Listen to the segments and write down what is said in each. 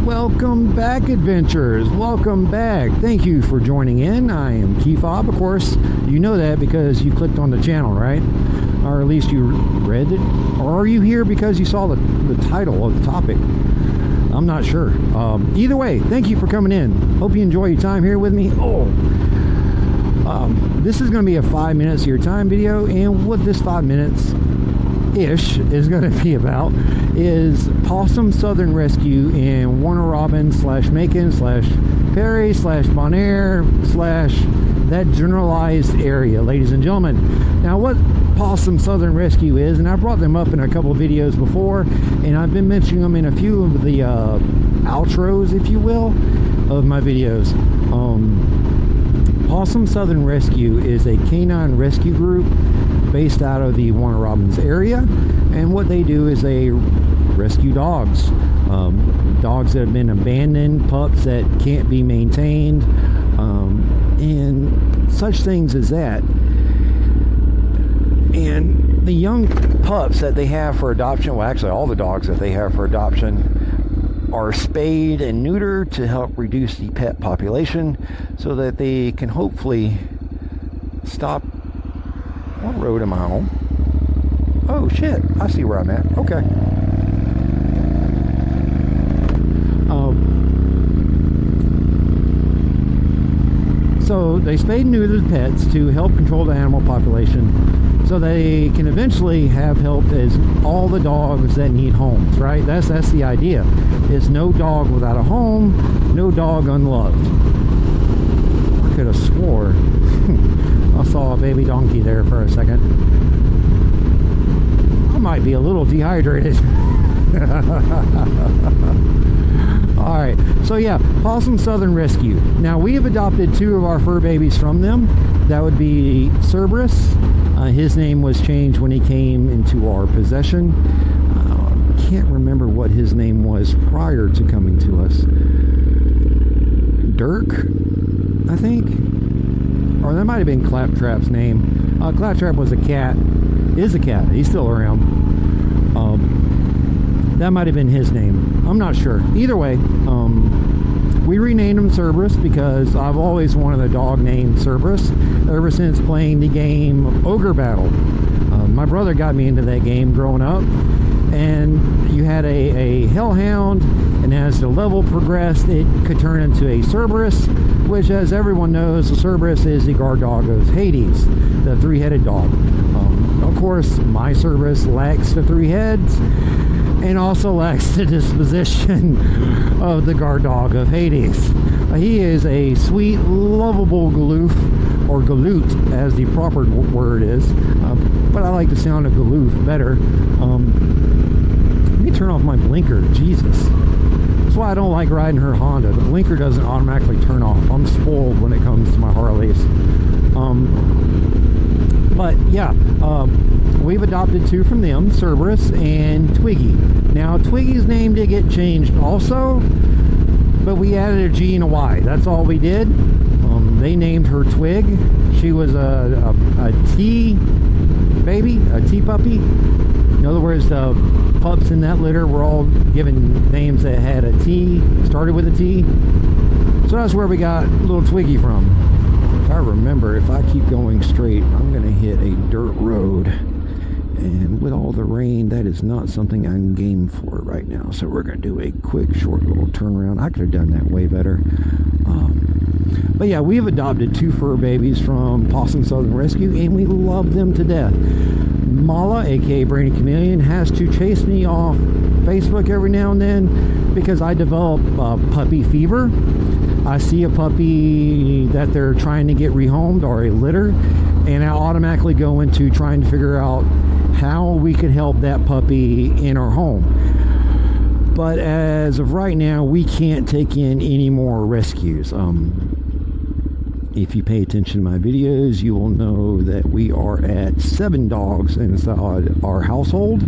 Welcome back, adventurers. Welcome back. Thank you for joining in. I am Keyfob. Of course, you know that because you clicked on the channel, right? Or at least you read it. Or are you here because you saw the title of the topic? I'm not sure. Either way, thank you for coming in. Hope you enjoy your time here with me. This is going to be a 5 minutes of your time video, and what this 5 minutes ish is going to be about is Pawsome Southern Rescue in Warner Robin / Macon / Perry / Bonaire / that generalized area, ladies and gentlemen. Now, what Pawsome Southern Rescue is, and I brought them up in a couple of videos before, and I've been mentioning them in a few of the outros, if you will, of my videos. Pawsome Southern Rescue is a canine rescue group based out of the Warner Robins area, and what they do is they rescue dogs. Dogs that have been abandoned, pups that can't be maintained, and such things as that. And the young pups that they have for adoption, well, actually all the dogs that they have for adoption, are spayed and neutered to help reduce the pet population so that they can hopefully stop. What road am I on? Oh shit, I see where I'm at. Okay. So they spayed and neutered pets to help control the animal population so they can eventually have help as all the dogs that need homes, right? That's the idea. It's no dog without a home, no dog unloved. I could have swore I saw a baby donkey there for a second. I might be a little dehydrated. Alright, so yeah, Pawsome Southern Rescue. Now, we have adopted 2 of our fur babies from them. That would be Cerberus. His name was changed when he came into our possession. Can't remember what his name was prior to coming to us. Dirk, I think? Or that might have been Claptrap's name. Claptrap was a cat. Is a cat. He's still around. That might have been his name. I'm not sure. Either way, we renamed him Cerberus because I've always wanted a dog named Cerberus ever since playing the game Ogre Battle. My brother got me into that game growing up, and you had a hellhound, and as the level progressed, it could turn into a Cerberus, which, as everyone knows, the Cerberus is the guard dog of Hades, the 3-headed dog. Of course, my Cerberus lacks the 3 heads, and also lacks the disposition of the guard dog of Hades. He is a sweet, lovable galoof, or galoot, as the proper word is, but I like the sound of galoof better. Let me turn off my blinker. Jesus. That's why I don't like riding her Honda. The blinker doesn't automatically turn off. I'm spoiled when it comes to my Harleys. But yeah, we've adopted 2 from them, Cerberus and Twiggy. Now, Twiggy's name did get changed also, but we added a G and a Y. That's all we did. They named her Twig. She was a T baby, a T puppy. In other words, the pups in that litter were all given names that had a T, started with a T. So that's where we got little Twiggy from. If I remember, if I keep going straight, I'm going to hit a dirt road. And with all the rain, that is not something I'm game for right now. So we're going to do a quick, short little turnaround. I could have done that way better. But yeah, we have adopted 2 fur babies from Pawsome Southern Rescue, and we love them to death. Mala, aka Brainy Chameleon, has to chase me off Facebook every now and then because I develop puppy fever. I see a puppy that they're trying to get rehomed or a litter, and I automatically go into trying to figure out how we could help that puppy in our home. But as of right now, we can't take in any more rescues. If you pay attention to my videos, you will know that we are at 7 dogs inside our household,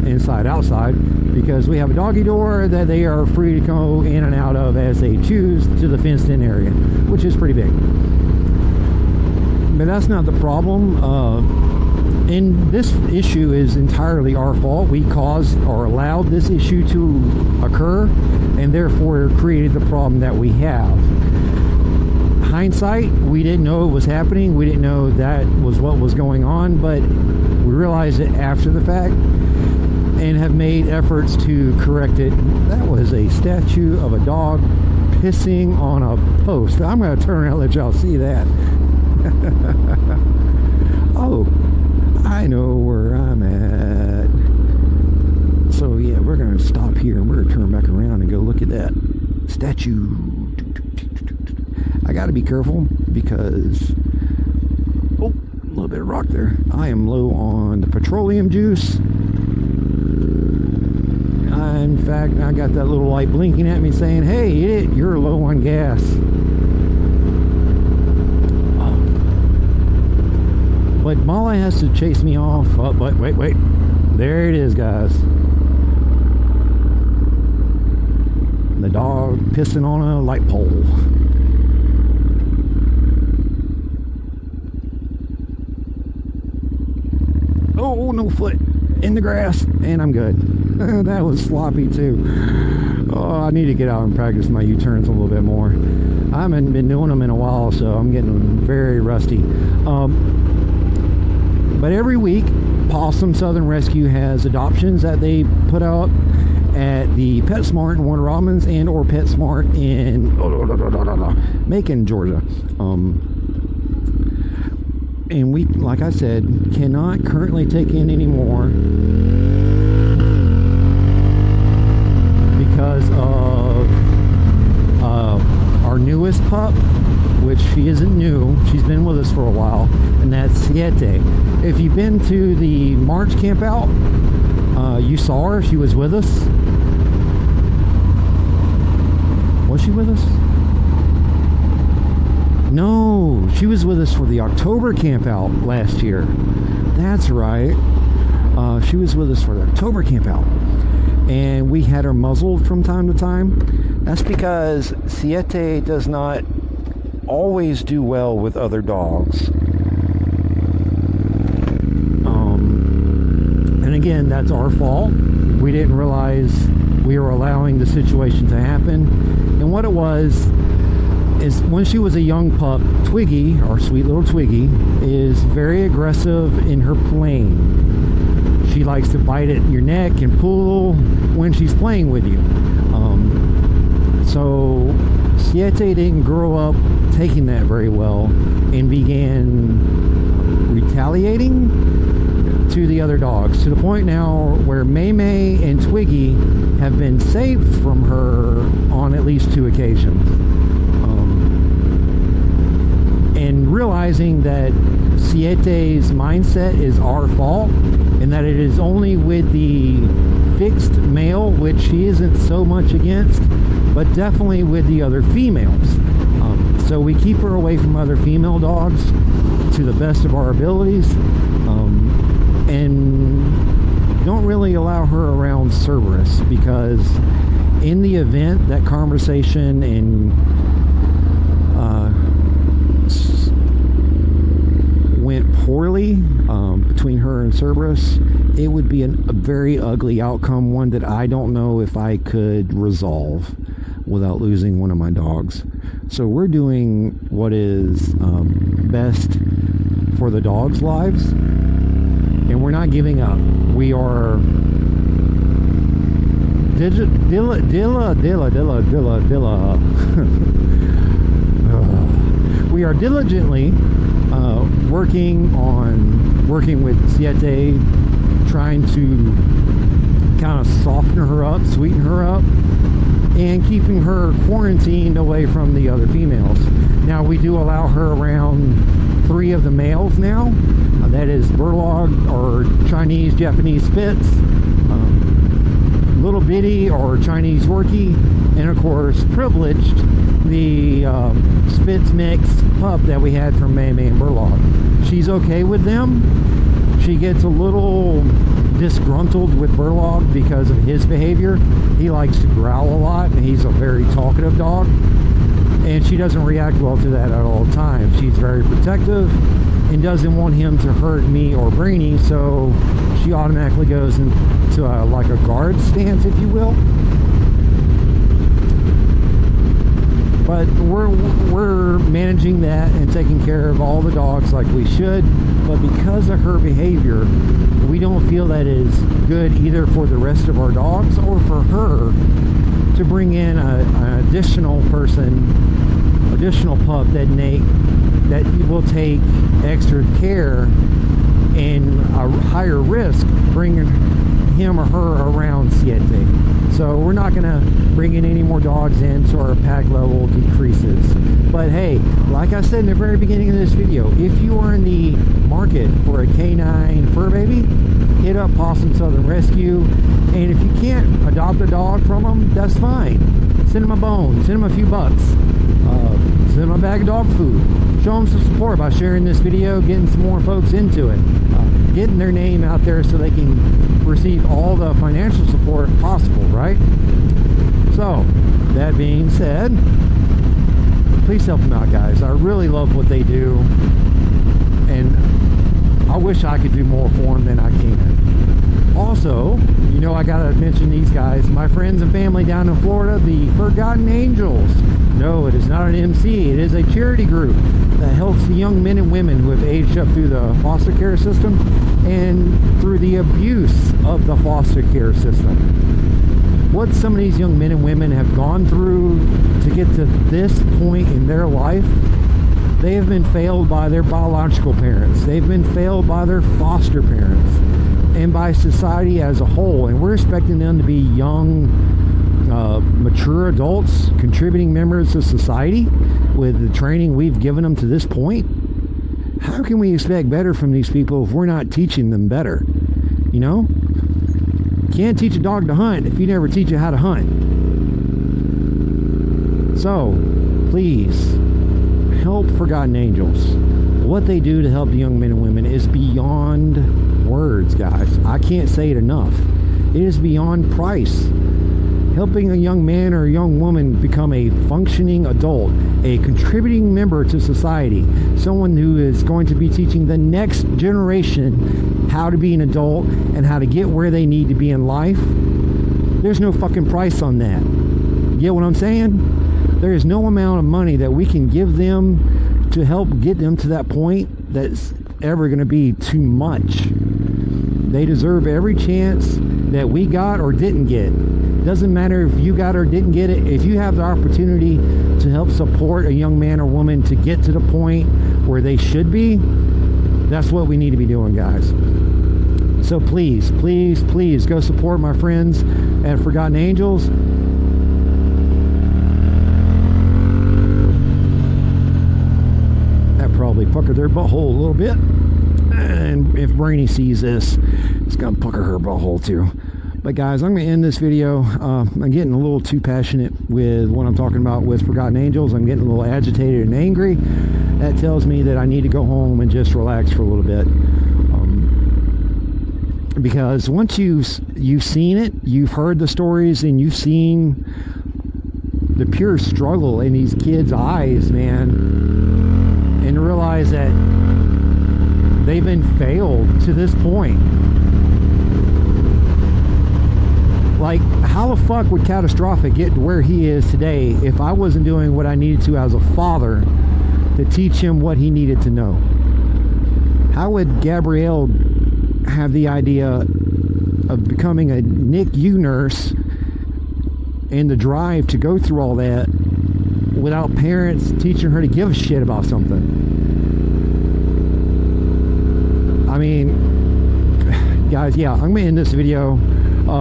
inside, outside, because we have a doggy door that they are free to go in and out of as they choose to the fenced-in area, which is pretty big. But that's not the problem. And this issue is entirely our fault. We caused or allowed this issue to occur, and therefore created the problem that we have. Hindsight, we didn't know it was happening. We didn't know that was what was going on, but we realized it after the fact and have made efforts to correct it. That was a statue of a dog pissing on a post. I'm going to turn around and let y'all see that. Oh, I know where I'm at. So yeah, we're going to stop here and we're going to turn back around and go look at that statue. I got to be careful because, oh, a little bit of rock there. I am low on the petroleum juice. In fact, I got that little light blinking at me saying, hey, idiot, you're low on gas. But Molly has to chase me off. Oh, but wait. There it is, guys. The dog pissing on a light pole. Oh, no foot in the grass, and I'm good. That was sloppy too. Oh, I need to get out and practice my U-turns a little bit more. I haven't been doing them in a while, so I'm getting very rusty. But every week, Pawsome Southern Rescue has adoptions that they put out at the PetSmart in Warner Robins and or PetSmart in Macon, Georgia. And we, like I said, cannot currently take in any more because of our newest pup, which she isn't new. She's been with us for a while, and that's Siete. If you've been to the March camp out, you saw her. She was with us. Was she with us? No, she was with us for the October camp out last year. That's right. She was with us for the October camp out. And we had her muzzled from time to time. That's because Siete does not always do well with other dogs. And again, that's our fault. We didn't realize we were allowing the situation to happen. And what it was is when she was a young pup, Twiggy, our sweet little Twiggy, is very aggressive in her playing. She likes to bite at your neck and pull when she's playing with you. So Siete didn't grow up taking that very well and began retaliating to the other dogs, to the point now where May and Twiggy have been saved from her on at least 2 occasions. And realizing that Siete's mindset is our fault and that it is only with the fixed male, which she isn't so much against, but definitely with the other females. So we keep her away from other female dogs to the best of our abilities, and don't really allow her around Cerberus, because in the event that conversation and went poorly between her and Cerberus, it would be a very ugly outcome, one that I don't know if I could resolve without losing one of my dogs. So we're doing what is best for the dogs' lives, and we're not giving up. We are we are diligently working with Siete, trying to kind of soften her up, sweeten her up, and keeping her quarantined away from the other females. Now we do allow her around 3 of the males now. That is Burlog or Chinese Japanese Spitz, Little Bitty or Chinese Yorkie, and of course Privileged, the Spitz mix pup that we had from May and Burlog. She's okay with them. She gets a little disgruntled with Burlog because of his behavior. He likes to growl a lot, and he's a very talkative dog, and she doesn't react well to that at all times. She's very protective and doesn't want him to hurt me or Brainy, so she automatically goes into like a guard stance, if you will. we're managing that and taking care of all the dogs like we should, but because of her behavior, we don't feel that is good either for the rest of our dogs or for her to bring in an additional pup that will take extra care and a higher risk bringing him or her around Siete. So we're not going to bring in any more dogs in, so our pack level decreases. But hey, like I said in the very beginning of this video, if you are in the market for a canine fur baby, hit up Pawsome Southern Rescue. And if you can't adopt a dog from them, that's fine. Send them a bone, send them a few bucks, send them a bag of dog food. Show them some support by sharing this video, getting some more folks into it, getting their name out there so they can receive all the financial support possible, right? So, that being said, please help them out, guys. I really love what they do, and I wish I could do more for them than I can. Also, you know, I gotta mention these guys, my friends and family down in Florida, the Forgotten Angels. No, it is not an MC. It is a charity group that helps the young men and women who have aged up through the foster care system and through the abuse of the foster care system. What some of these young men and women have gone through to get to this point in their life, they have been failed by their biological parents. They've been failed by their foster parents and by society as a whole. And we're expecting them to be young, mature adults, contributing members of society with the training we've given them to this point. How can we expect better from these people if we're not teaching them better? You know? Can't teach a dog to hunt if you never teach it how to hunt. So, please, help Forgotten Angels. What they do to help the young men and women is beyond words, guys. I can't say it enough. It is beyond price. Helping a young man or a young woman become a functioning adult, a contributing member to society, someone who is going to be teaching the next generation how to be an adult and how to get where they need to be in life. There's no fucking price on that. You get what I'm saying? There is no amount of money that we can give them to help get them to that point that's ever going to be too much. They deserve every chance that we got or didn't get. Doesn't matter if you got or didn't get it. If you have the opportunity to help support a young man or woman to get to the point where they should be, that's what we need to be doing, guys. So please, please, please go support my friends at Forgotten Angels. That probably puckered their butthole a little bit. And if Brainy sees this, it's going to pucker her butthole too. But guys, I'm going to end this video. I'm getting a little too passionate with what I'm talking about with Forgotten Angels. I'm getting a little agitated and angry. That tells me that I need to go home and just relax for a little bit. Because once you've seen it, you've heard the stories, and you've seen the pure struggle in these kids' eyes, man, and realize that they've been failed to this point. Like, how the fuck would Catastrophic get to where he is today if I wasn't doing what I needed to as a father to teach him what he needed to know? How would Gabrielle have the idea of becoming a NICU nurse and the drive to go through all that without parents teaching her to give a shit about something? I mean, guys, yeah, I'm gonna end this video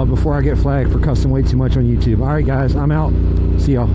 before I get flagged for cussing way too much on YouTube. All right, guys, I'm out. See y'all.